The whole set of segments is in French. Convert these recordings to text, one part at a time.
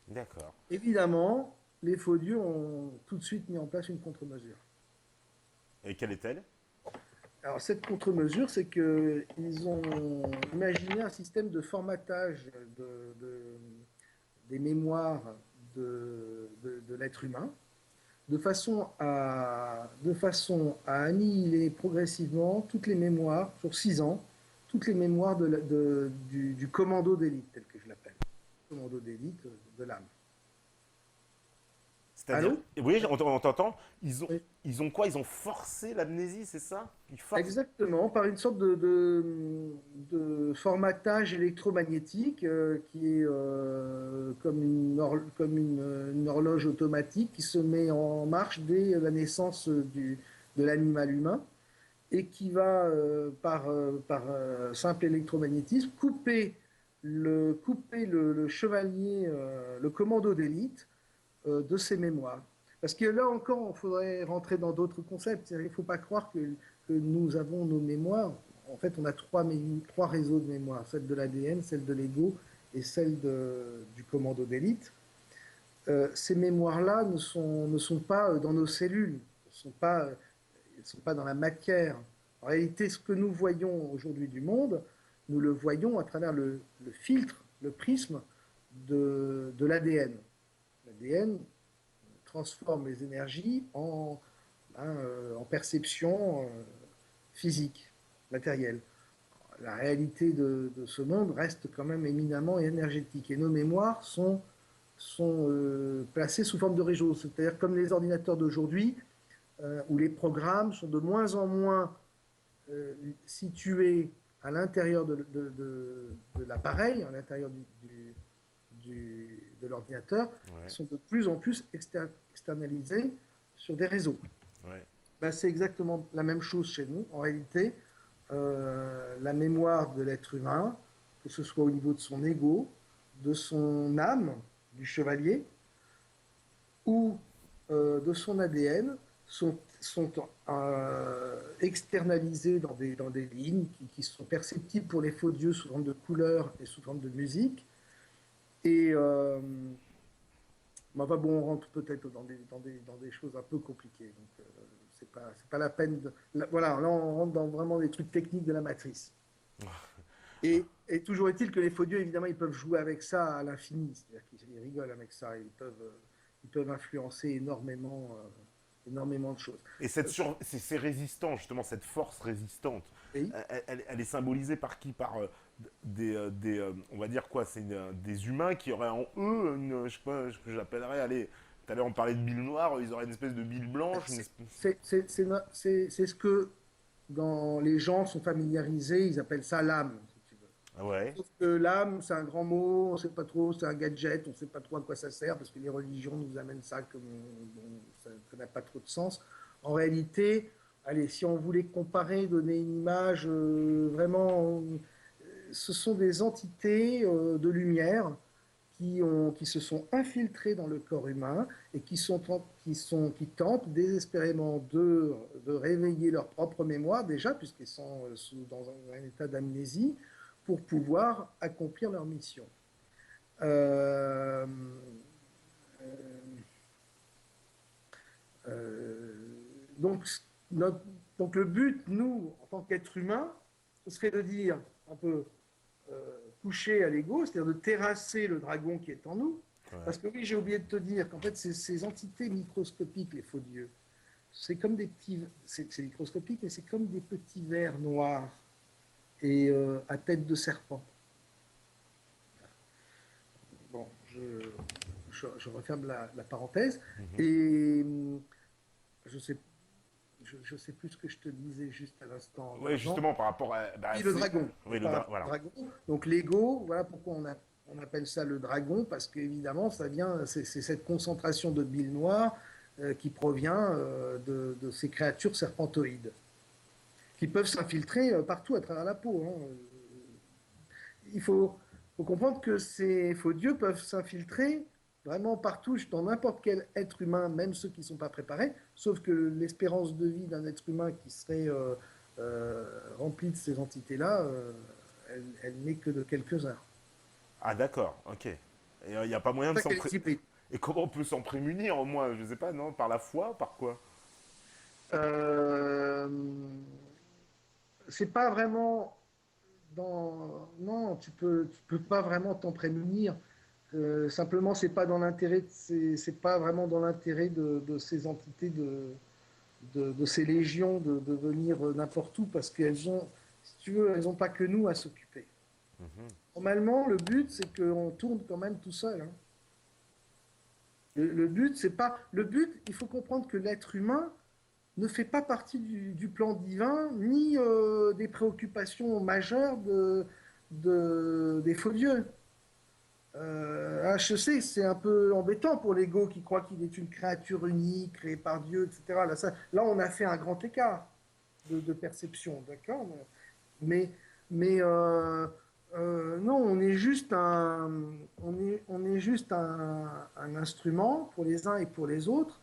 D'accord. Évidemment, les faux dieux ont tout de suite mis en place une contre-mesure. Et quelle est-elle? Alors, cette contre-mesure, c'est qu'ils ont imaginé un système de formatage des mémoires de l'être humain, de façon à annihiler progressivement toutes les mémoires, sur 6 ans, toutes les mémoires du commando d'élite, tel que je l'appelle. Commando d'élite de l'âme. C'est-à-dire, Allô? oui, on t'entend. Oui. Ils ont quoi? Ils ont forcé l'amnésie, c'est ça? Ils forcent. Exactement, par une sorte de formatage électromagnétique qui est une horloge automatique qui se met en marche dès la naissance de l'animal humain et qui va, par simple électromagnétisme, couper le chevalier, le commando d'élite de ses mémoires. Parce que là encore, il faudrait rentrer dans d'autres concepts. Il ne faut pas croire que nous avons nos mémoires. En fait, on a trois réseaux de mémoire, celle de l'ADN, celle de l'ego et celle du commando d'élite. Ces mémoires-là ne sont pas dans nos cellules, ne sont pas dans la matière. En réalité, ce que nous voyons aujourd'hui du monde, nous le voyons à travers le filtre, le prisme de l'ADN. L'ADN transforme les énergies en perception physique, matérielle. La réalité de ce monde reste quand même éminemment énergétique et nos mémoires sont placées sous forme de réseaux, c'est-à-dire comme les ordinateurs d'aujourd'hui, où les programmes sont de moins en moins situés à l'intérieur de l'appareil, à l'intérieur de l'ordinateur, ils Ouais, sont de plus en plus externalisés sur des réseaux. ouais. Ben, c'est exactement la même chose chez nous. En réalité, la mémoire de l'être humain, que ce soit au niveau de son ego, de son âme, du chevalier, ou de son ADN, sont externalisés dans des lignes qui sont perceptibles pour les faux dieux sous forme de couleurs et sous forme de musique. Et enfin bon, on rentre peut-être dans des choses un peu compliquées. Donc, c'est pas la peine de. Là, voilà, là, on rentre dans vraiment des trucs techniques de la matrice. Et toujours est-il que les faux dieux, évidemment, ils peuvent jouer avec ça à l'infini. C'est-à-dire qu'ils rigolent avec ça. Ils peuvent influencer énormément de choses. Et ces résistants, justement, cette force résistante, Oui. elle est symbolisée par qui? Par on va dire quoi? Des humains qui auraient en eux je sais pas, ce que j'appellerais, allez, tout à l'heure on parlait de bile noire, ils auraient une espèce de bile blanche, C'est ce que, quand les gens sont familiarisés, ils appellent ça l'âme, si tu veux. Ouais. Sauf que l'âme, c'est un grand mot, on ne sait pas trop, c'est un gadget, on ne sait pas trop à quoi ça sert, parce que les religions nous amènent ça comme bon, ça n'a pas trop de sens. En réalité, allez, si on voulait comparer, donner une image vraiment, ce sont des entités de lumière qui se sont infiltrés dans le corps humain et qui tentent désespérément de réveiller leur propre mémoire déjà, puisqu'ils sont dans un état d'amnésie, pour pouvoir accomplir leur mission. Euh, euh, donc, notre, donc le but, nous, en tant qu'êtres humains, ce serait de dire un peu toucher à l'ego, c'est-à-dire de terrasser le dragon qui est en nous. Parce Ouais. que oui, j'ai oublié de te dire qu'en fait, ces entités microscopiques, les faux dieux, c'est comme des petits, c'est microscopique, mais c'est comme des petits vers noirs et à tête de serpent. Bon, je referme la parenthèse et je sais plus ce que je te disais juste à l'instant Ouais, d'argent. justement, par rapport à. Bah, Oui, le c'est. dragon. Oui, Par rapport au voilà. dragon. Donc l'ego, voilà pourquoi on appelle ça le dragon, parce qu'évidemment, c'est cette concentration de bile noire qui provient de ces créatures serpentoïdes, qui peuvent s'infiltrer partout à travers la peau. Hein. Faut comprendre que ces faux dieux peuvent s'infiltrer vraiment partout, dans n'importe quel être humain, même ceux qui ne sont pas préparés, sauf que l'espérance de vie d'un être humain qui serait rempli de ces entités-là, elle n'est que de quelques heures. Ah, d'accord, ok. Et il n'y a pas moyen de C'est ça s'en qu'elle est hybride. Et comment on peut s'en prémunir au moins? Je sais pas, non? Par la foi? Par quoi? Euh, c'est pas vraiment non, tu peux pas vraiment t'en prémunir. Simplement, c'est pas dans l'intérêt, c'est pas vraiment dans l'intérêt de ces entités, de ces légions, de venir n'importe où, parce qu'elles ont, si tu veux, elles ont pas que nous à s'occuper. Mhm. Normalement, le but, c'est qu'on tourne quand même tout seul, hein. Le but, c'est pas. Le but, il faut comprendre que l'être humain ne fait pas partie du plan divin, ni des préoccupations majeures des faux dieux. Je sais, c'est un peu embêtant pour l'ego qui croit qu'il est une créature unique, créée par Dieu, etc. Là, on a fait un grand écart de perception, d'accord? Mais, mais non, on est juste un instrument pour les uns et pour les autres.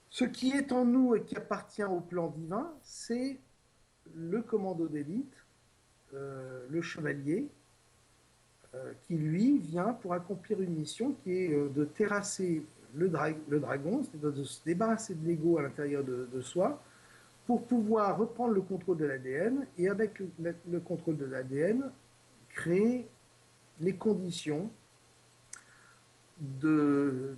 Ce qui est en nous et qui appartient au plan divin, c'est le commando d'élite, le chevalier, qui lui vient pour accomplir une mission qui est de terrasser le dragon, c'est-à-dire de se débarrasser de l'ego à l'intérieur de soi, pour pouvoir reprendre le contrôle de l'ADN et avec le contrôle de l'ADN, créer les conditions de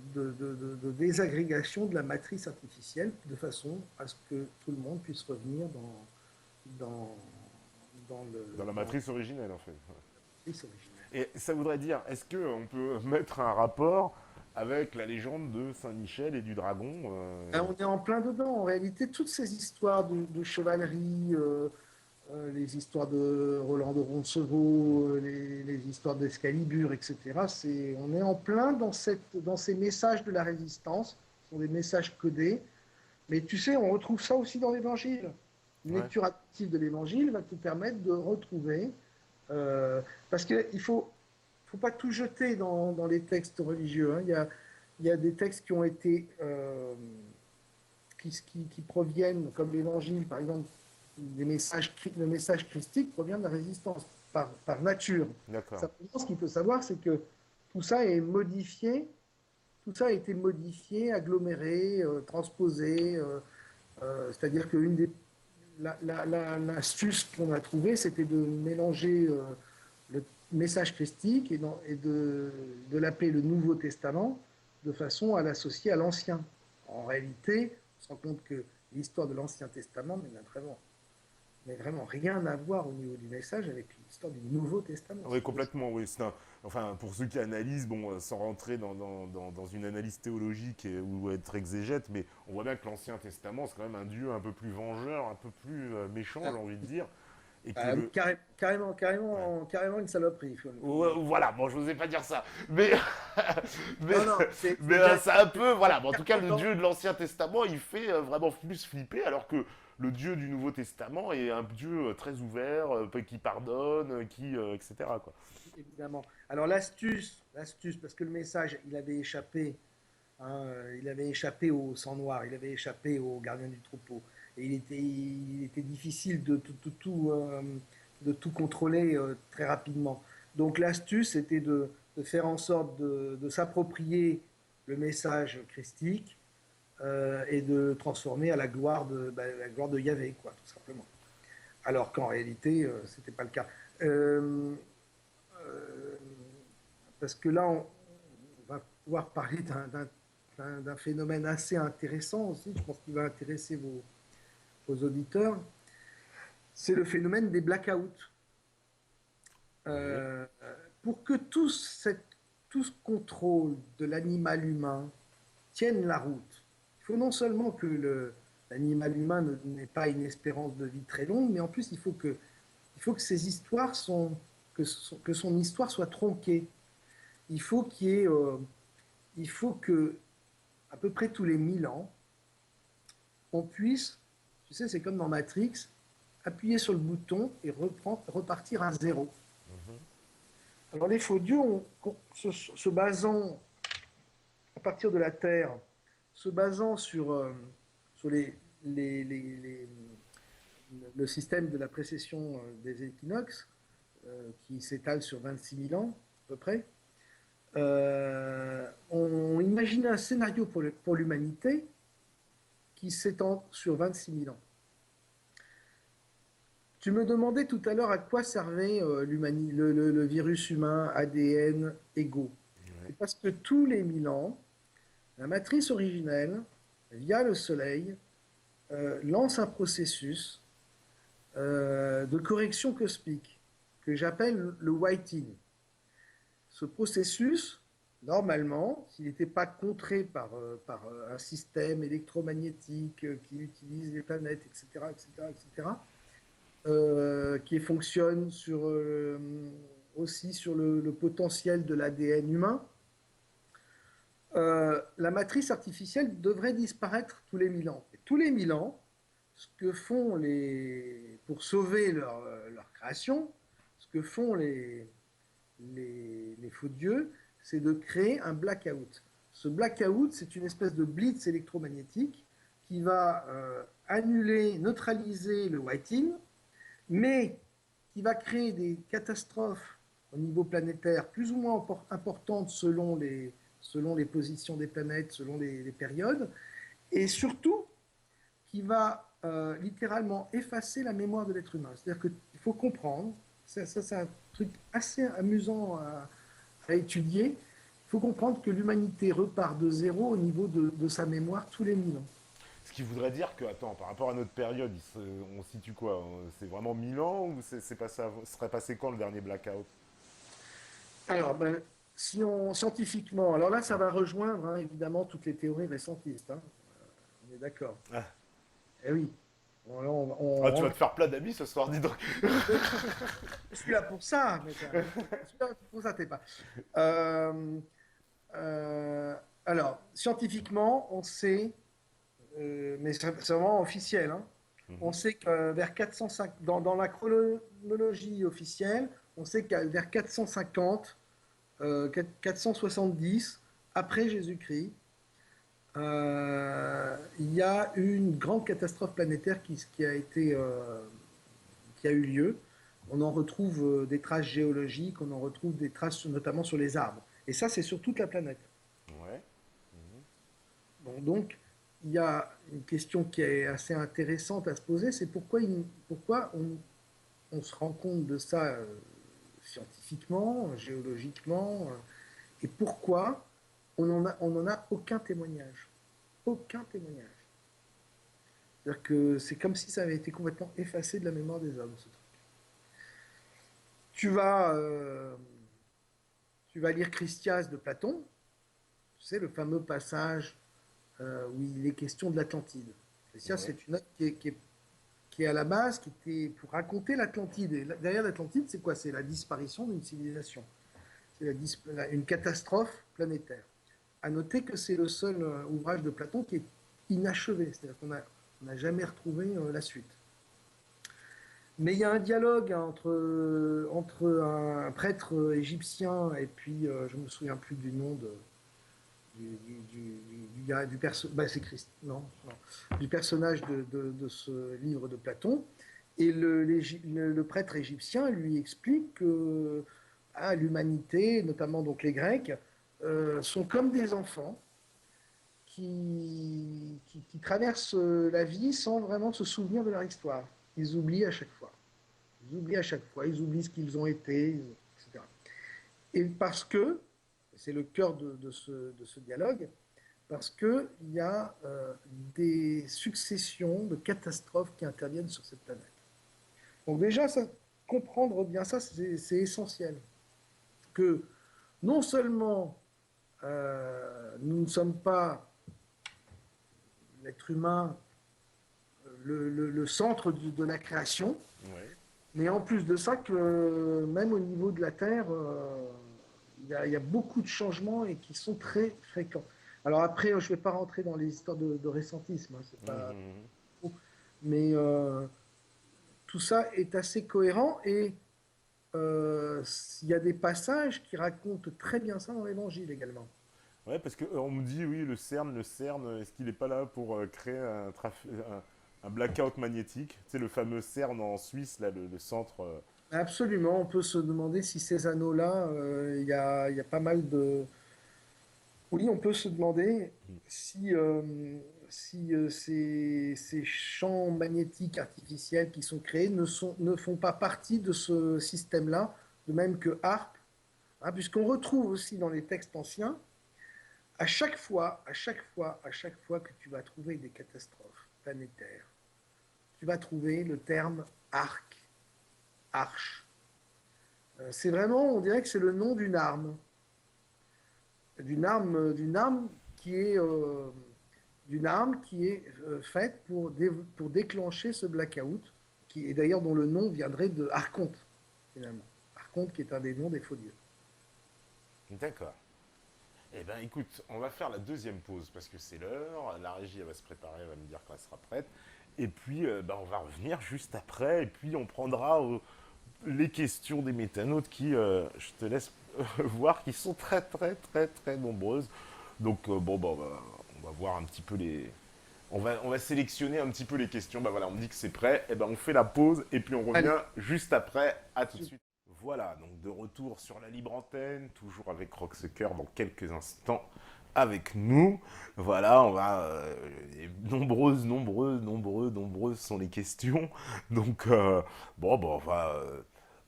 désagrégation de la matrice artificielle de façon à ce que tout le monde puisse revenir dans, Dans la dans matrice originelle, en fait. la matrice originelle. Et ça voudrait dire, est-ce qu'on peut mettre un rapport avec la légende de Saint-Michel et du dragon On est en plein dedans. En réalité, toutes ces histoires de chevalerie, les histoires de Roland de Roncevaux, les histoires d'Excalibur, etc. On est en plein dans ces messages de la résistance. Ce sont des messages codés. Mais tu sais, on retrouve ça aussi dans l'Évangile. Une Ouais. lecture active de l'Évangile va te permettre de retrouver. Parce qu'il ne faut pas tout jeter dans les textes religieux, hein. Il y a des textes qui ont été. Qui proviennent, comme l'Évangile, par exemple, le message christique provient de la résistance par nature. D'accord. Simplement, ce qu'il faut savoir, c'est que tout ça est modifié, tout ça a été modifié, aggloméré, transposé. C'est-à-dire que l'astuce qu'on a trouvée, c'était de mélanger le message christique et de l'appeler le Nouveau Testament de façon à l'associer à l'Ancien. En réalité, on se rend compte que l'histoire de l'Ancien Testament n'a vraiment rien à voir au niveau du message avec l'histoire du Nouveau Testament. Oui, complètement, oui. Enfin, pour ceux qui analysent, bon, sans rentrer dans une analyse théologique ou être exégète, mais on voit bien que l'Ancien Testament, c'est quand même un Dieu un peu plus vengeur, un peu plus méchant, j'ai envie de dire. Et que Oui, le. Ouais. carrément une saloperie. Ouais, voilà, bon, je n'osais pas dire ça. Mais, mais, Non, non, mais bien c'est un peu. Voilà, mais en tout cas, le dans, Dieu de l'Ancien Testament, il fait vraiment plus flipper, alors que le Dieu du Nouveau Testament est un Dieu très ouvert, qui pardonne, etc., quoi. évidemment. Alors l'astuce, parce que le message, il avait échappé, hein, il avait échappé au sang noir, il avait échappé au gardien du troupeau, et il était difficile de tout contrôler très rapidement. Donc l'astuce, c'était de faire en sorte de s'approprier le message christique et de transformer à la gloire de Yahvé, quoi, tout simplement. Alors qu'en réalité, ce n'était pas le cas. Euh, euh, Parce que là, on va pouvoir parler d'un phénomène assez intéressant aussi, je pense qu'il va intéresser vos auditeurs, c'est le phénomène des blackouts. Oui. Euh, pour que tout ce contrôle de l'animal humain tienne la route, il faut non seulement que l'animal humain n'ait pas une espérance de vie très longue, mais en plus, il faut que ses histoires que son histoire soit tronquée. Il faut qu'il y ait, il faut que à peu près tous les 1000 ans, on puisse, tu sais, c'est comme dans Matrix, appuyer sur le bouton et repartir à zéro. Alors les faux dieux, se basant à partir de la Terre, se basant sur le système de la précession des équinoxes, qui s'étale sur 26 000 ans à peu près, on imagine un scénario pour l'humanité qui s'étend sur 26 000 ans. Tu me demandais tout à l'heure à quoi servait le virus humain ADN égaux. Ouais. C'est parce que tous les 1000 ans, la matrice originelle, via le Soleil, lance un processus de correction cosmique que j'appelle le whiting. Ce processus, normalement, s'il n'était pas contré par un système électromagnétique qui utilise les planètes, etc., etc., etc., qui fonctionne aussi sur le potentiel de l'ADN humain, la matrice artificielle devrait disparaître tous les 1000 ans. Et tous les 1000 ans, ce que font pour sauver leur création, ce que font les faux dieux, c'est de créer un blackout. Ce blackout, c'est une espèce de blitz électromagnétique qui va annuler, neutraliser le whiting, mais qui va créer des catastrophes au niveau planétaire plus ou moins importantes selon les positions des planètes, selon les périodes, et surtout qui va littéralement effacer la mémoire de l'être humain. C'est-à-dire qu'il faut comprendre, ça c'est un truc assez amusant à étudier, il faut comprendre que l'humanité repart de zéro au niveau de sa mémoire tous les 1000 ans. Ce qui voudrait dire que, attends, par rapport à notre période, on situe quoi? C'est vraiment 1000 ans ou serait passé quand le dernier blackout? Alors, ben, si scientifiquement, alors là, ça va rejoindre hein, évidemment toutes les théories récentistes. Hein. On est d'accord. Ah. Eh oui. Ah, tu vas te faire plein d'amis ce soir, dis donc. Je suis là pour ça, mais je suis là pour ça, t'es pas. Euh, alors, scientifiquement, on sait, mais c'est vraiment officiel, hein, on Mhm. sait que vers 405, dans la chronologie officielle, on sait qu'à vers 450, 470 après Jésus-Christ, il y a une grande catastrophe planétaire qui a eu lieu. On en retrouve des traces géologiques, on en retrouve des traces notamment sur les arbres. Et ça, c'est sur toute la planète. Ouais. Mhm. Bon, donc, il y a une question qui est assez intéressante à se poser, c'est pourquoi on se rend compte de ça scientifiquement, géologiquement, et pourquoi on n'en a aucun témoignage. Aucun témoignage. C'est-à-dire que c'est comme si ça avait été complètement effacé de la mémoire des hommes, ce truc. Tu vas, euh, tu vas lire Chrysias de Platon, tu sais, le fameux passage où il est question de l'Atlantide. Chrysias, Ouais. c'est une œuvre qui est à la base, qui était pour raconter l'Atlantide. Et derrière l'Atlantide, c'est quoi? C'est la disparition d'une civilisation. C'est une catastrophe planétaire. À noter que c'est le seul ouvrage de Platon qui est inachevé, c'est-à-dire qu'on n'a jamais retrouvé la suite. Mais il y a un dialogue hein, entre un prêtre égyptien et puis, je ne me souviens plus du nom bah, c'est Christ, non, du personnage de ce livre de Platon. Et le prêtre égyptien lui explique que l'humanité, notamment donc les Grecs, sont comme des enfants qui traversent la vie sans vraiment se souvenir de leur histoire. Ils oublient à chaque fois. Ils oublient à chaque fois, ils oublient ce qu'ils ont été, etc. Et parce que, c'est le cœur de ce dialogue, parce qu'il y a des successions de catastrophes qui interviennent sur cette planète. Donc déjà, comprendre bien ça, c'est essentiel. Que non seulement nous ne sommes pas l'être humain le centre de la création, Ouais. mais en plus de ça, que même au niveau de la Terre, il y a beaucoup de changements et qui sont très fréquents. Alors après, je ne vais pas rentrer dans les histoires de récentisme, hein, c'est pas Mhm. mais tout ça est assez cohérent et il y a des passages qui racontent très bien ça dans l'Évangile également. Ouais, parce que on me dit, oui, le CERN, est-ce qu'il n'est pas là pour créer un blackout magnétique? Tu sais, le fameux CERN en Suisse, là, le centre Absolument, on peut se demander si ces anneaux-là, il y a pas mal de... Oui, on peut se demander si ces champs magnétiques artificiels qui sont créés ne font pas partie de ce système-là, de même que HARP, hein, puisqu'on retrouve aussi dans les textes anciens, à chaque fois que tu vas trouver des catastrophes planétaires, tu vas trouver le terme arc, arche. C'est vraiment, on dirait que c'est le nom d'une arme qui est, faite pour déclencher ce blackout, et d'ailleurs dont le nom viendrait de Archonte, finalement. Archonte qui est un des noms des faux dieux. D'accord. Eh ben écoute, on va faire la deuxième pause parce que c'est l'heure. La régie elle va se préparer, elle va me dire quand elle sera prête. Et puis on va revenir juste après. Et puis on prendra les questions des métanotes qui, je te laisse voir, qui sont très très très très nombreuses. Donc bon, bah, on va voir un petit peu les. On va sélectionner un petit peu les questions. Bah voilà, on me dit que c'est prêt. Et ben on fait la pause et puis on Allez, revient juste après. À tout de suite. Voilà, donc de retour sur la libre antenne, toujours avec Rocksucker dans quelques instants avec nous. Voilà, on va. Nombreuses sont les questions. Donc, bon, bon,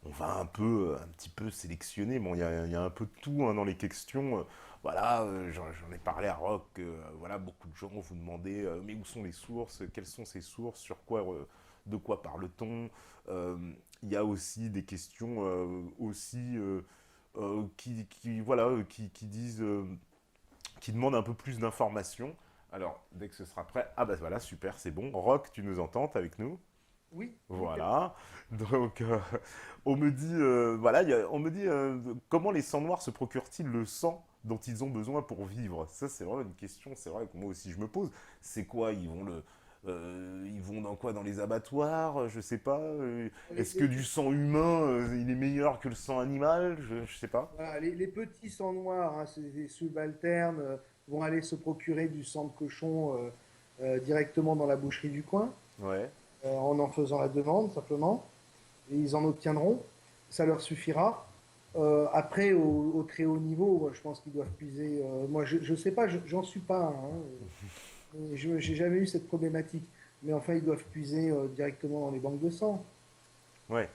on va un petit peu sélectionner. Bon, il y a un peu de tout hein, dans les questions. Voilà, j'en ai parlé à Rock. Voilà, beaucoup de gens vous demandaient mais où sont les sources? Quelles sont ces sources? De quoi parle-t-on? Il y a aussi des questions voilà, qui disent, qui demandent un peu plus d'informations. Alors, dès que ce sera prêt, ah bah voilà, super, c'est bon. Rock, tu nous entends, t'es avec nous? oui, nickel. Voilà. Donc, on me dit, voilà, on me dit, comment les sangs noirs se procurent-ils le sang dont ils ont besoin pour vivre? Ça, c'est vraiment une question, c'est vrai que moi aussi je me pose. C'est quoi? Ils vont dans quoi? Dans les abattoirs? Je sais pas. Les, Est-ce que les- du sang humain, il est meilleur que le sang animal? Je sais pas. voilà, les petits sangs noirs, hein, c'est des subalternes, vont aller se procurer du sang de cochon directement dans la boucherie du coin, Ouais. en faisant la demande simplement. Et ils en obtiendront. Ça leur suffira. Après, au très haut niveau, je pense qu'ils doivent puiser. Moi, je ne sais pas, j'en suis pas. Hein, je n'ai jamais eu cette problématique. Mais enfin, ils doivent puiser directement dans les banques de sang. Ouais.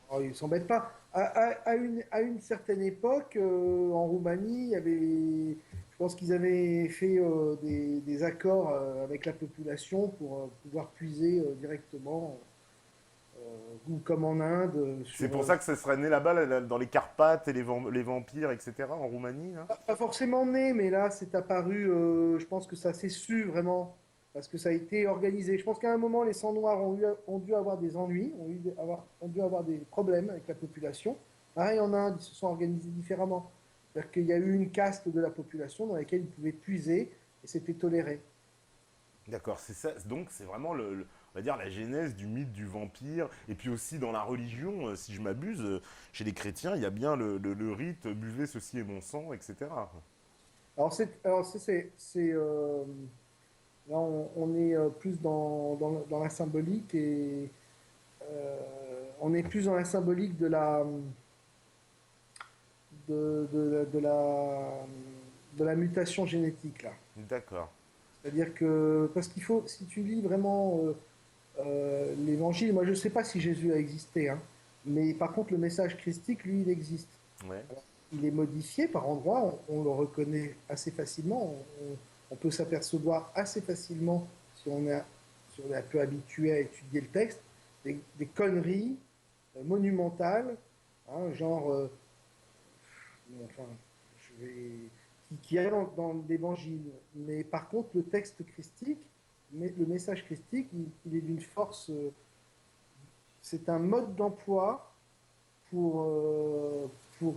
Alors, ils ne s'embêtent pas. À une certaine époque, en Roumanie, il y avait, je pense qu'ils avaient fait des accords avec la population pour pouvoir puiser directement, ou comme en Inde, C'est sur, pour ça que ça serait né là-bas, dans les Carpates et les vampires, etc., en Roumanie, là. pas forcément né, mais là, c'est apparu, je pense que ça s'est su vraiment, parce que ça a été organisé. Je pense qu'à un moment, les Sangs Noirs ont dû avoir des ennuis, ont dû avoir des problèmes avec la population. Pareil, en Inde, ils se sont organisés différemment. C'est-à-dire qu'il y a eu une caste de la population dans laquelle ils pouvaient puiser, et c'était toléré. D'accord, c'est ça. Donc c'est vraiment on va dire la genèse du mythe du vampire. Et puis aussi dans la religion, si je m'abuse, chez les chrétiens, il y a bien le rite buvez ceci est mon sang, etc. Là, on est plus dans la symbolique et on est plus dans la symbolique de la mutation génétique là. D'accord. C'est-à-dire que parce qu'il faut, si tu lis vraiment l'Évangile, moi je ne sais pas si Jésus a existé, hein, mais par contre le message christique, lui, il existe. Ouais. Il est modifié par endroits, on le reconnaît assez facilement, on peut s'apercevoir assez facilement si on est un peu habitué à étudier le texte, des conneries monumentales, hein, genre, enfin, je vais, qui est dans l'évangile. Mais par contre, le texte christique, le message christique, il est d'une force, c'est un mode d'emploi pour, pour,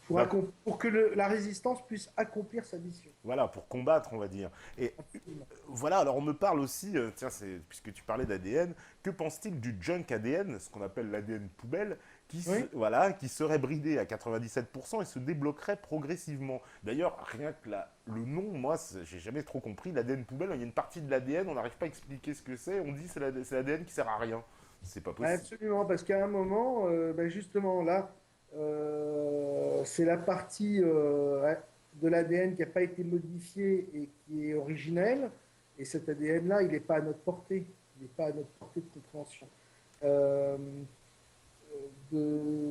Bah, pour que la résistance puisse accomplir sa mission. voilà, pour combattre, on va dire. Et Absolument. voilà, alors on me parle aussi, tiens, puisque tu parlais d'ADN, que pense-t-il du junk ADN, ce qu'on appelle l'ADN poubelle, Oui. voilà, qui serait bridé à 97% et se débloquerait progressivement? D'ailleurs, rien que le nom, moi, j'ai jamais trop compris. L'ADN poubelle, il y a une partie de l'ADN, on n'arrive pas à expliquer ce que c'est, on dit c'est l'ADN qui sert à rien. C'est pas possible. Absolument, parce qu'à un moment, justement, là, c'est la partie de l'ADN qui n'a pas été modifiée et qui est originelle. Et cet ADN-là, il n'est pas à notre portée. Il n'est pas à notre portée de compréhension. Euh, de...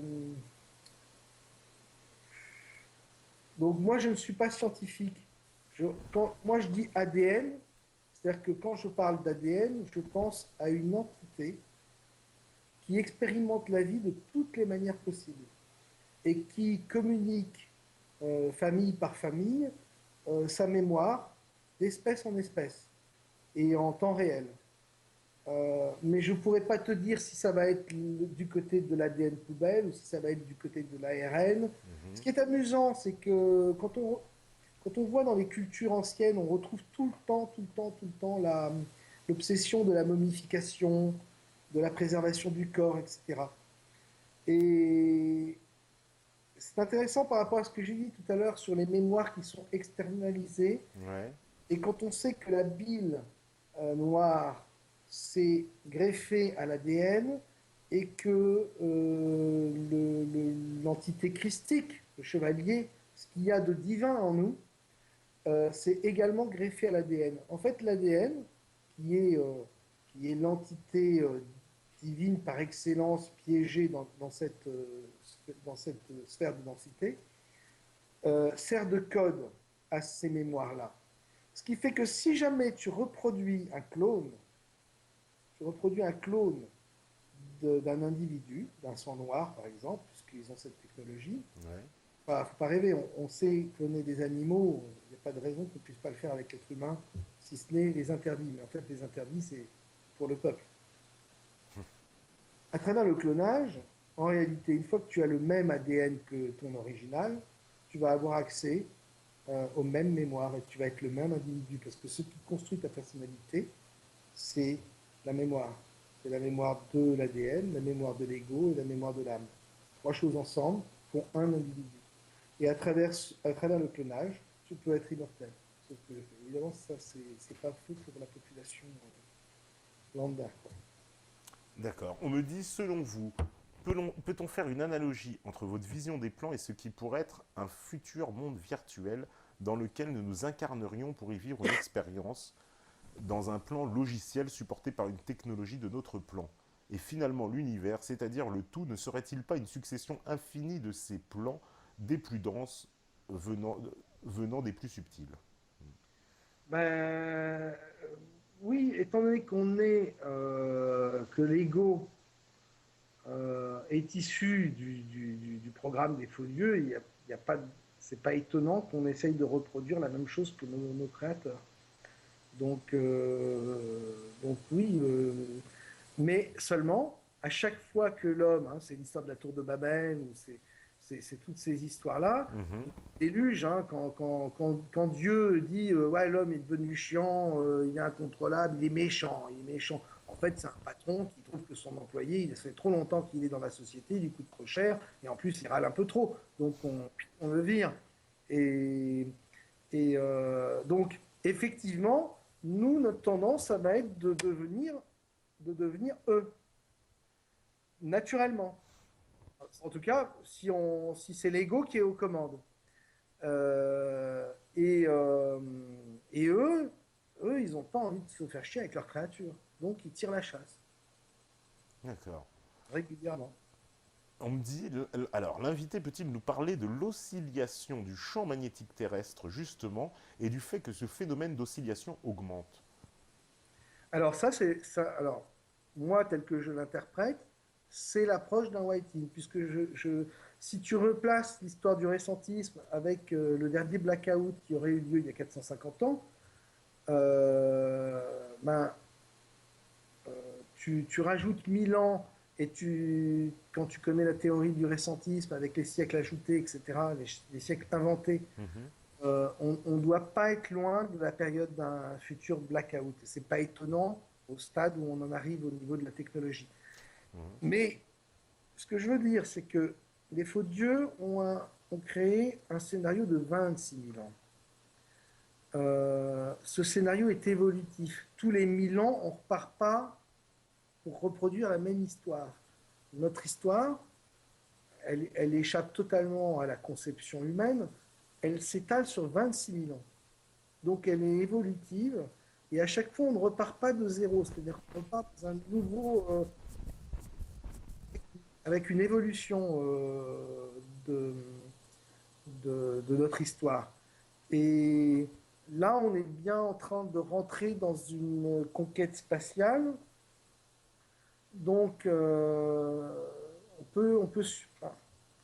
Donc moi, je ne suis pas scientifique. Moi, je dis ADN, c'est-à-dire que quand je parle d'ADN, je pense à une entité qui expérimente la vie de toutes les manières possibles et qui communique famille par famille sa mémoire d'espèce en espèce et en temps réel. Mais je ne pourrais pas te dire si ça va être du côté de l'ADN poubelle ou si ça va être du côté de l'ARN. Ce Mhm. qui est amusant, c'est que quand on voit dans les cultures anciennes, on retrouve tout le temps, tout le temps, tout le temps l'obsession de la momification, de la préservation du corps, etc. Et c'est intéressant par rapport à ce que j'ai dit tout à l'heure sur les mémoires qui sont externalisées. Ouais. Et quand on sait que la bile noire s'est greffée à l'ADN et que l'entité christique, le chevalier, ce qu'il y a de divin en nous, c'est également greffé à l'ADN. En fait, l'ADN, qui est, euh, qui est l'entité divine par excellence piégée dans cette sphère de densité, sert de code à ces mémoires-là. Ce qui fait que si jamais tu reproduis un clone d'un individu, d'un sang noir par exemple, puisqu'ils ont cette technologie, Ouais. faut pas rêver, on sait cloner des animaux, il n'y a pas de raison qu'on ne puisse pas le faire avec l'être humain, si ce n'est les interdits. Mais en fait, les interdits, c'est pour le peuple. À travers le clonage, en réalité, une fois que tu as le même ADN que ton original, tu vas avoir accès aux mêmes mémoires et tu vas être le même individu. Parce que ce qui construit ta personnalité, c'est la mémoire. C'est la mémoire de l'ADN, la mémoire de l'ego et la mémoire de l'âme. Trois choses ensemble font un individu. Et à travers le clonage, tu peux être immortel. Sauf que, évidemment, ça, c'est pas fait pour la population lambda, quoi. D'accord. On me dit, selon vous, peut-on faire une analogie entre votre vision des plans et ce qui pourrait être un futur monde virtuel dans lequel nous nous incarnerions pour y vivre une expérience dans un plan logiciel supporté par une technologie de notre plan? Et finalement, l'univers, c'est-à-dire le tout, ne serait-il pas une succession infinie de ces plans, des plus denses venant, venant des plus subtils? Ben, oui, étant donné que l'ego est issu du programme des faux dieux, il y a pas, c'est pas étonnant qu'on essaye de reproduire la même chose que nos créateurs. Donc oui, mais seulement à chaque fois que l'homme, hein, c'est l'histoire de la tour de Babel, ou c'est toutes ces histoires-là, Mhm. déluge, hein, quand Dieu dit ouais, l'homme est devenu chiant, il est incontrôlable, il est méchant, il est méchant. En fait, c'est un patron qui trouve que son employé, il fait trop longtemps qu'il est dans la société, il lui coûte trop cher, et en plus, il râle un peu trop. Donc, on le vire. Et, donc, effectivement, nous, notre tendance, ça va être de devenir eux, naturellement. En tout cas, si c'est l'ego qui est aux commandes. Euh, et, euh, et eux, ils n'ont pas envie de se faire chier avec leurs créatures. Donc, ils tirent la chasse D'accord. régulièrement. On me dit, alors l'invité peut-il nous parler de l'oscillation du champ magnétique terrestre, justement, et du fait que ce phénomène d'oscillation augmente? Alors, ça, c'est ça. Alors, moi, tel que je l'interprète, c'est l'approche d'un whiting, puisque si tu replaces l'histoire du récentisme avec le dernier blackout qui aurait eu lieu il y a 450 ans, euh, ben, tu rajoutes 1000 ans et quand tu connais la théorie du récentisme avec les siècles ajoutés, etc., les siècles inventés, Mhm. on ne doit pas être loin de la période d'un futur blackout. C'est pas étonnant au stade où on en arrive au niveau de la technologie. Mhm. Mais ce que je veux dire, c'est que les faux dieux ont créé un scénario de 26 000 ans. Ce scénario est évolutif. Tous les 1000 ans, on ne repart pas pour reproduire la même histoire. Notre histoire, elle échappe totalement à la conception humaine, elle s'étale sur 26 000 ans. Donc elle est évolutive, et à chaque fois on ne repart pas de zéro, c'est-à-dire qu'on repart dans un nouveau, avec une évolution de, de notre histoire. Et là, on est bien en train de rentrer dans une conquête spatiale. Donc, on peut,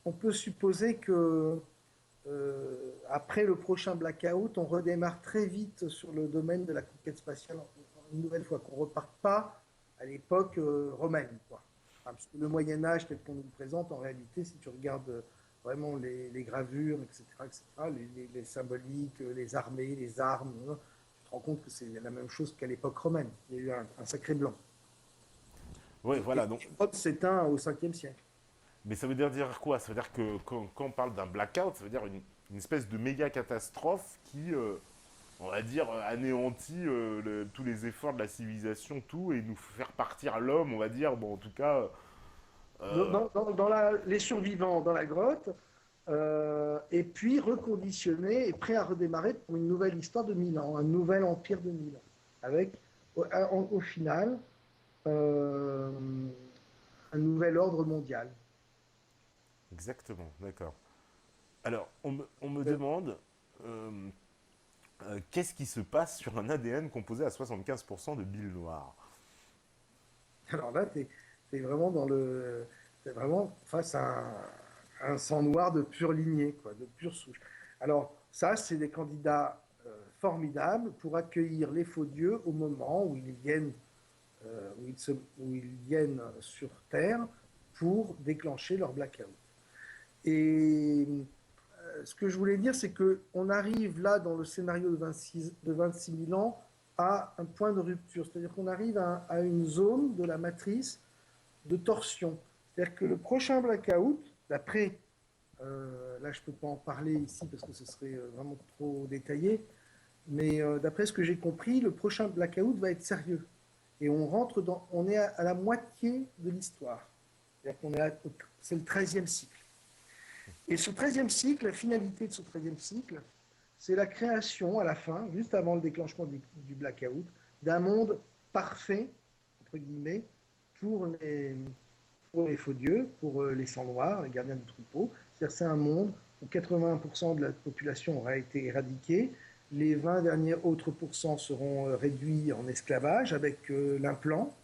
on peut supposer que après le prochain blackout, on redémarre très vite sur le domaine de la conquête spatiale une nouvelle fois, qu'on ne reparte pas à l'époque romaine, quoi. Enfin, parce que le Moyen Âge, tel qu'on nous le présente, en réalité, si tu regardes vraiment les gravures, etc., etc., les symboliques, les armées, les armes, tu te rends compte que c'est la même chose qu'à l'époque romaine. Il y a eu un sacré blanc. Ouais, Et voilà. Donc, Rhodes s'éteint au 5e siècle. mais ça veut dire quoi? Ça veut dire que quand on parle d'un blackout, ça veut dire une espèce de méga catastrophe qui, on va dire, anéantit tous les efforts de la civilisation, tout, et nous faire partir l'homme, on va dire, bon, en tout cas, euh, Les survivants dans la grotte, et puis reconditionné et prêt à redémarrer pour une nouvelle histoire de 1000 ans, un nouvel empire de 1000 ans, avec au final euh, un nouvel ordre mondial. exactement, d'accord. Alors, on me Euh, demande euh, qu'est-ce qui se passe sur un ADN composé à 75% de bile noire? Alors là, tu es, vraiment t'es vraiment face à un sang noir de pure lignée, quoi, de pure souche. Alors ça, c'est des candidats formidables pour accueillir les faux dieux au moment où ils viennent, où ils viennent sur Terre pour déclencher leur blackout. Et ce que je voulais dire, c'est qu'on arrive là dans le scénario de 26 000 ans à un point de rupture. C'est-à-dire qu'on arrive à une zone de la matrice de torsion. C'est-à-dire que le prochain blackout, d'après, là je ne peux pas en parler ici parce que ce serait vraiment trop détaillé, mais d'après ce que j'ai compris, le prochain blackout va être sérieux. Et on est à la moitié de l'histoire. C'est-à-dire qu'on est c'est le 13e cycle. Et ce 13e cycle, la finalité de ce 13e cycle, c'est la création à la fin, juste avant le déclenchement du blackout, d'un monde parfait, entre guillemets, pour les, pour les faux dieux, pour les sangs noirs, les gardiens du troupeau. C'est-à-dire c'est un monde où 80% de la population aura été éradiquée, les 20 derniers autres pourcents seront réduits en esclavage avec l'implant,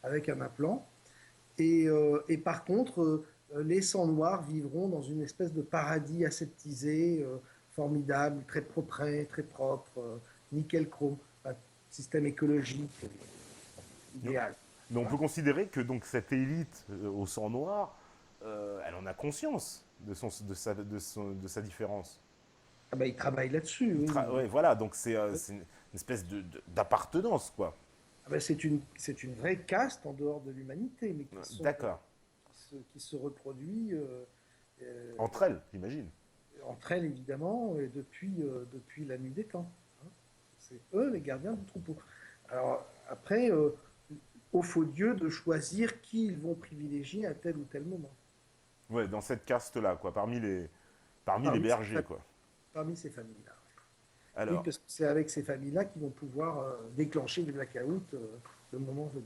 avec un implant, et par contre, les sangs noirs vivront dans une espèce de paradis aseptisé, formidable, très propre, très propre, nickel chrome, un système écologique idéal. Mais on peut considérer que donc cette élite au sang noir, elle en a conscience de sa différence. Ah ben, ils travaillent là-dessus, oui. Ouais, voilà, donc c'est une espèce d'appartenance, quoi. Ah ben, c'est une vraie caste en dehors de l'humanité, mais D'accord. qui se reproduit Entre elles, j'imagine. entre elles, évidemment, et depuis la nuit des temps. Hein. C'est eux les gardiens du troupeau. Alors, après, au faux dieu de choisir qui ils vont privilégier à tel ou tel moment. Ouais, dans cette caste-là, quoi, parmi les Parmi ces, bergers, quoi. parmi ces familles-là. Oui, Alors, parce que c'est avec ces familles-là qu'ils vont pouvoir déclencher le blackout le moment venu.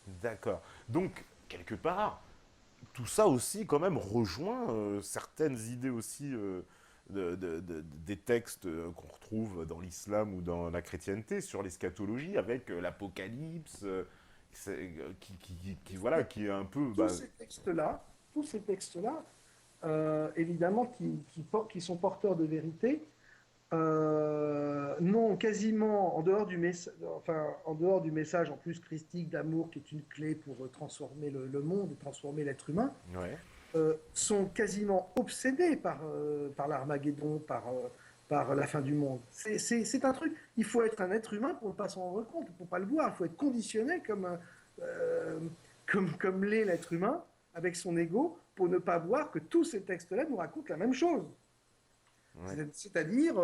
d'accord. Donc, quelque part, tout ça aussi, quand même, rejoint certaines idées aussi des textes qu'on retrouve dans l'islam ou dans la chrétienté sur l'eschatologie, avec l'Apocalypse, voilà, qui est un peu... Tous Bah, ces textes-là, tous ces textes-là, évidemment, qui sont porteurs de vérité, non, quasiment en dehors du message en plus christique d'amour qui est une clé pour transformer le monde et transformer l'être humain, ouais. sont quasiment obsédés par l'Armageddon, par la fin du monde. C'est un truc, il faut être un être humain pour ne pas s'en rendre compte, pour ne pas le voir, il faut être conditionné euh, comme l'est l'être humain, avec son ego, pour ne pas voir que tous ces textes-là nous racontent la même chose. Ouais. C'est-à-dire,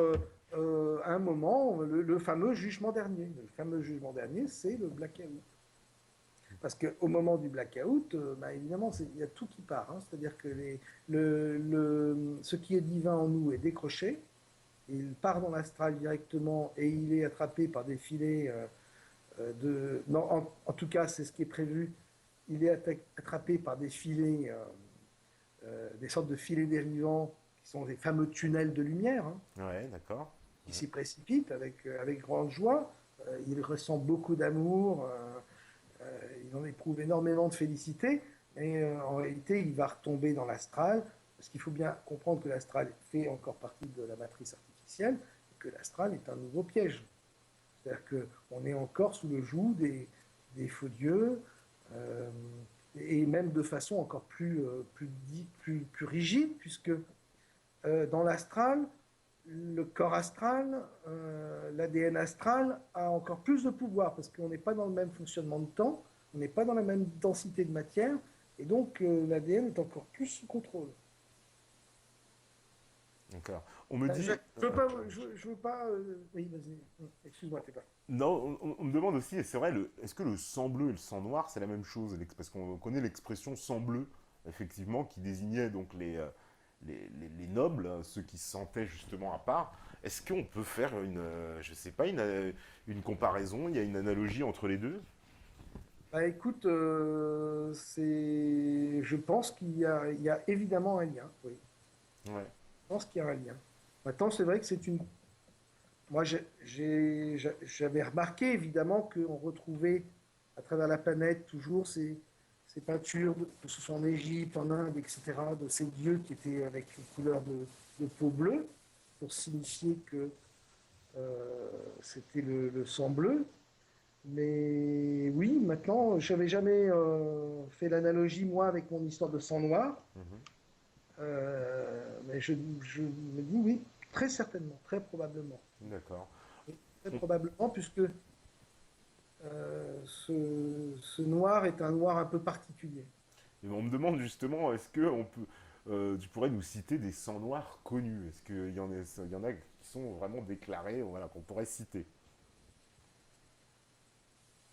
à un moment, le fameux jugement dernier. Le fameux jugement dernier, c'est le blackout. Parce qu'au moment du blackout, bah, évidemment, il y a tout qui part, hein. C'est-à-dire que ce qui est divin en nous est décroché, il part dans l'astral directement et il est attrapé par des filets non, en tout cas, c'est ce qui est prévu. Il est attrapé par des filets, des sortes de filets dérivants qui sont des fameux tunnels de lumière, hein, Ouais, d'accord. qui s'y précipitent avec grande joie. Il ressent beaucoup d'amour, il en éprouve énormément de félicité, et en réalité, il va retomber dans l'astral, parce qu'il faut bien comprendre que l'astral fait encore partie de la matrice artificielle, et que l'astral est un nouveau piège. C'est-à-dire qu'on est encore sous le joug des faux dieux, euh, et même de façon encore plus rigide, puisque dans l'astral, le corps astral, l'ADN astral a encore plus de pouvoir, parce qu'on n'est pas dans le même fonctionnement de temps, on n'est pas dans la même densité de matière, et donc l'ADN est encore plus sous contrôle. D'accord. On me dit. Je veux pas, je veux pas oui, vas-y, excuse-moi, t'es pas. Non, on me demande aussi, et c'est vrai, est-ce que le sang bleu et le sang noir, c'est la même chose? Parce qu'on connaît l'expression sang bleu, effectivement, qui désignait donc les nobles, hein, ceux qui se sentaient justement à part. Est-ce qu'on peut faire je sais pas, une comparaison, il y a une analogie entre les deux? Bah, écoute, je pense il y a évidemment un lien, oui. Ouais. Je pense qu'il y a un lien. Maintenant, c'est vrai que c'est une. Moi, j'avais remarqué évidemment qu'on retrouvait à travers la planète toujours ces peintures, que ce soit en Égypte, en Inde, etc., de ces dieux qui étaient avec une couleur de peau bleue, pour signifier que c'était le sang bleu. Mais oui, maintenant, je n'avais jamais fait l'analogie, moi, avec mon histoire de sang noir. Mhm. Mais je me dis oui, très certainement, très probablement. D'accord. Très On- probablement, puisque ce noir est un noir un peu particulier. Et on me demande justement, tu pourrais nous citer des sangs noirs connus? Est-ce il y en a qui sont vraiment déclarés, voilà, qu'on pourrait citer?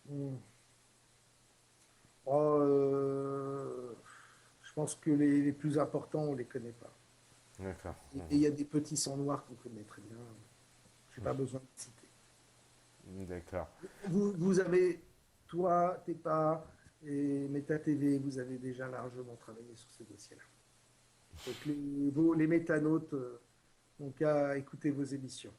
Hmm. Oh, je pense que les plus importants, on ne les connaît pas. D'accord. Et il y a des petits sangs noirs qu'on connaît très bien. Je n'ai pas besoin de citer. D'accord. Vous avez, toi, TEPA et Meta TV, vous avez déjà largement travaillé sur ces dossiers-là. Donc les métanautes n'ont qu'à écouter vos émissions.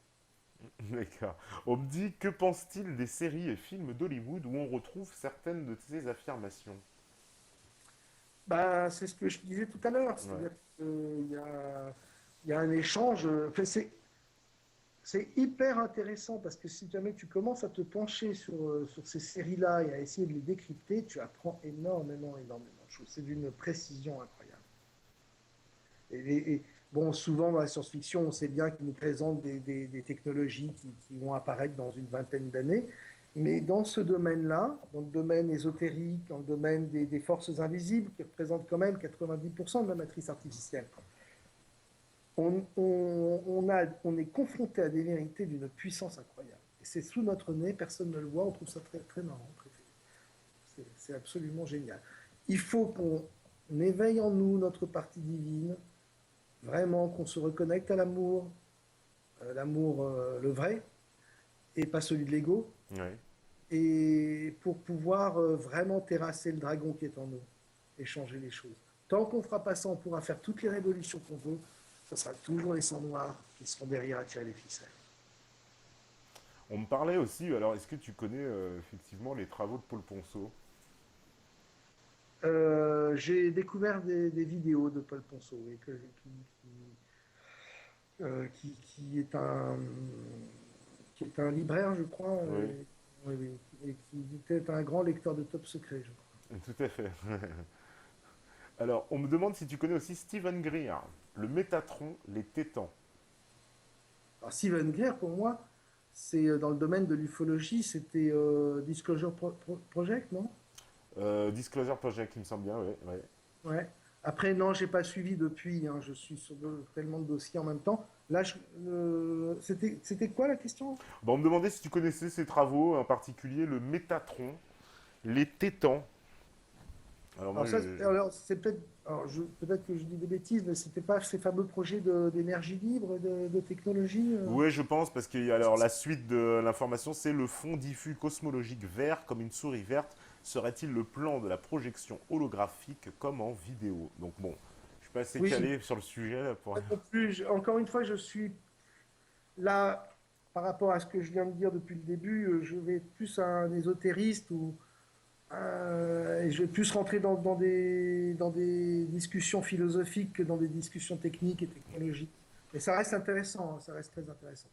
D'accord. On me dit, que pense-t-il des séries et films d'Hollywood où on retrouve certaines de ces affirmations? Bah, c'est ce que je disais tout à l'heure, Ouais. c'est-à-dire il y a un échange. Enfin, c'est hyper intéressant parce que si jamais tu commences à te pencher sur ces séries-là et à essayer de les décrypter, tu apprends énormément, énormément de choses. C'est d'une précision incroyable. Bon, souvent dans la science-fiction, on sait bien qu'ils nous présentent des technologies qui vont apparaître dans une vingtaine d'années. Mais dans ce domaine-là, dans le domaine ésotérique, dans le domaine des forces invisibles, qui représentent quand même 90% de la matrice artificielle, on est confronté à des vérités d'une puissance incroyable. Et c'est sous notre nez, personne ne le voit, on trouve ça très, très marrant. C'est absolument génial. Il faut qu'on éveille en nous notre partie divine, vraiment qu'on se reconnecte à l'amour, l'amour le vrai, et pas celui de l'ego, Ouais. et pour pouvoir vraiment terrasser le dragon qui est en nous et changer les choses. Tant qu'on ne fera pas ça, on pourra faire toutes les révolutions qu'on veut, ce sera toujours les sangs noirs qui seront derrière à tirer les ficelles. On me parlait aussi, alors est-ce que tu connais effectivement les travaux de Paul Ponceau? J'ai découvert des vidéos de Paul Ponceau et qui est un libraire, je crois, Oui, oui, oui, et qui était un grand lecteur de Top Secret, je crois. tout à fait. Alors, on me demande si tu connais aussi Stephen Greer, le Métatron, les Tétans. Alors, Steven Greer, pour moi, c'est dans le domaine de l'ufologie, c'était Disclosure Project, non? Disclosure Project, il me semble bien, oui. Ouais. Ouais. Après, non, j'ai pas suivi depuis, hein, je suis sur tellement de dossiers en même temps. Là, c'était quoi la question? Bon, on me demandait si tu connaissais ces travaux, en particulier le Métatron, les Tétans. Alors moi, Alors, ça, alors c'est peut-être, peut-être que je dis des bêtises, mais c'était pas ces fameux projets d'énergie libre, de technologie. ouais, je pense, parce que alors la suite de l'information, c'est le fond diffus cosmologique vert comme une souris verte serait-il le plan de la projection holographique comme en vidéo. Donc bon, je suis pas assez Oui, calé sur le sujet là, pour... pas non plus. Encore une fois, je suis là, par rapport à ce que je viens de dire depuis le début, je vais être plus un ésotériste ou et je vais plus rentrer dans des discussions philosophiques que dans des discussions techniques et technologiques. Mais ça reste intéressant, hein, ça reste très intéressant.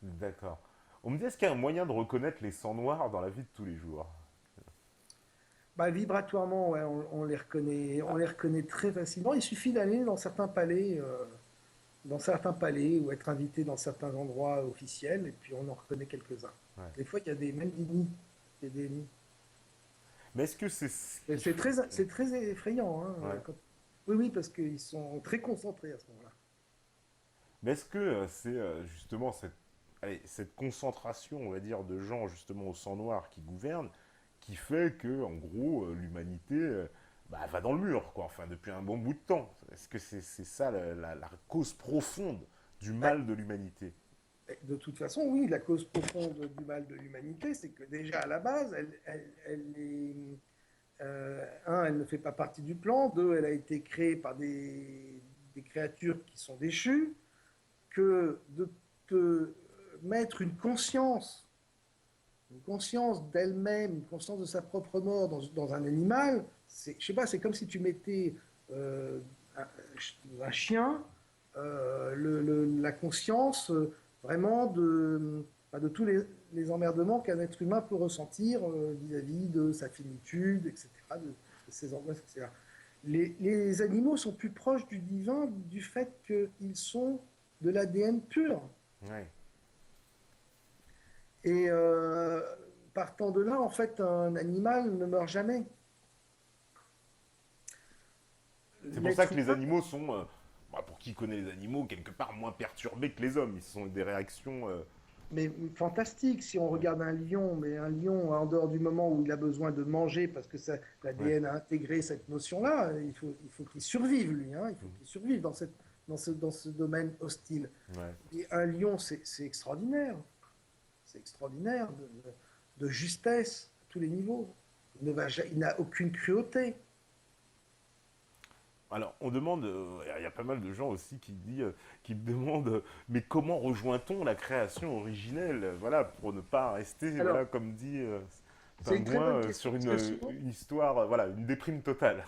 D'accord. On me dit, est-ce qu'il y a un moyen de reconnaître les sangs noirs dans la vie de tous les jours? Bah, vibratoirement, ouais, on les reconnaît très facilement. Il suffit d'aller dans certains palais ou être invité dans certains endroits officiels, et puis on en reconnaît quelques-uns. Ouais. Des fois, il y a même des nids. Il y a des nids. Mais est-ce que c'est ce Et qui fait... c'est très effrayant, hein, Ouais. Oui, oui, parce qu'ils sont très concentrés à ce moment-là. Mais est-ce que c'est justement cette, allez, cette concentration, on va dire, de gens justement au sang noir qui gouvernent, qui fait que, en gros, l'humanité bah, va dans le mur, quoi, enfin, depuis un bon bout de temps. Est-ce que c'est ça la cause profonde du Ouais. mal de l'humanité? De toute façon, oui, la cause profonde du mal de l'humanité, c'est que déjà à la base, elle ne fait pas partie du plan. Deux, elle a été créée par des créatures qui sont déchues. Que de te mettre une conscience d'elle-même, une conscience de sa propre mort dans un animal, je sais pas, c'est comme si tu mettais euh, un, un, chien la conscience vraiment de tous les emmerdements qu'un être humain peut ressentir vis-à-vis de sa finitude, etc., de ses angoisses, etc. Les animaux sont plus proches du divin du fait qu'ils sont de l'ADN pur. Ouais. Et partant de là, en fait, un animal ne meurt jamais. C'est pour ça L'être que les humain, animaux sont, bah, pour qui connaît les animaux, quelque part moins perturbés que les hommes. Ils sont des réactions... mais fantastique, si on regarde un lion, mais un lion, en dehors du moment où il a besoin de manger, parce que ouais. l'ADN a intégré cette notion-là, il faut qu'il survive, lui, hein, il faut Mhm. qu'il survive dans ce domaine hostile. Ouais. Et un lion, c'est extraordinaire. C'est extraordinaire de justesse à tous les niveaux. Il n'a aucune cruauté. Alors, on demande, il y a pas mal de gens aussi qui me demandent, mais comment rejoint-on la création originelle, voilà, pour ne pas rester, voilà, Alors, comme dit c'est une très Pingouin, bonne question, sur parce que souvent, une histoire, voilà, une déprime totale.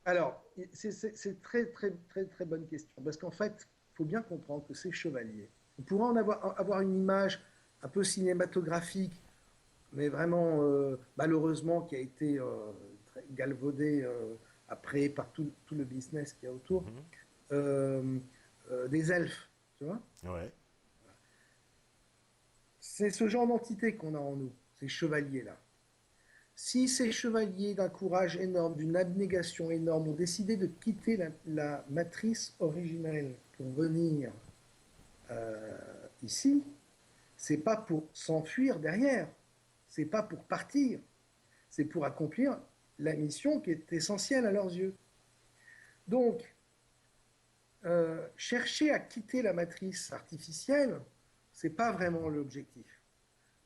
alors, c'est très, très, très, très bonne question, parce qu'en fait, il faut bien comprendre que ces chevaliers, on pourrait avoir une image un peu cinématographique, mais vraiment, malheureusement, qui a été très galvaudée après par tout le business qu'il y a autour, Mhm. euh, des elfes, tu vois. Ouais. C'est ce genre d'entité qu'on a en nous, ces chevaliers-là. Si ces chevaliers d'un courage énorme, d'une abnégation énorme, ont décidé de quitter la matrice originelle pour venir euh, ici, c'est pas pour s'enfuir derrière, c'est pas pour partir, c'est pour accomplir la mission qui est essentielle à leurs yeux. Donc, chercher à quitter la matrice artificielle, c'est pas vraiment l'objectif.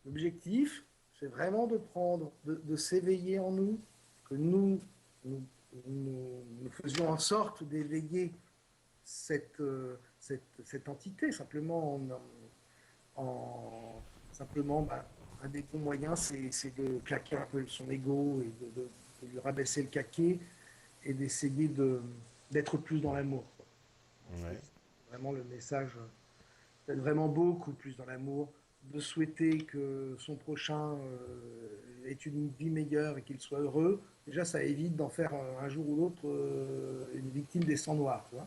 L'objectif, c'est vraiment de prendre, de s'éveiller en nous, que nous, nous faisions en sorte d'éveiller cette entité. Simplement, simplement bah, un des bons moyens, c'est de claquer un peu son ego et de lui rabaisser le caquet et d'essayer d'être plus dans l'amour. C'est Ouais. vraiment le message, d'être vraiment beaucoup plus dans l'amour, de souhaiter que son prochain ait une vie meilleure et qu'il soit heureux. Déjà, ça évite d'en faire un jour ou l'autre une victime des sangs noirs, tu vois.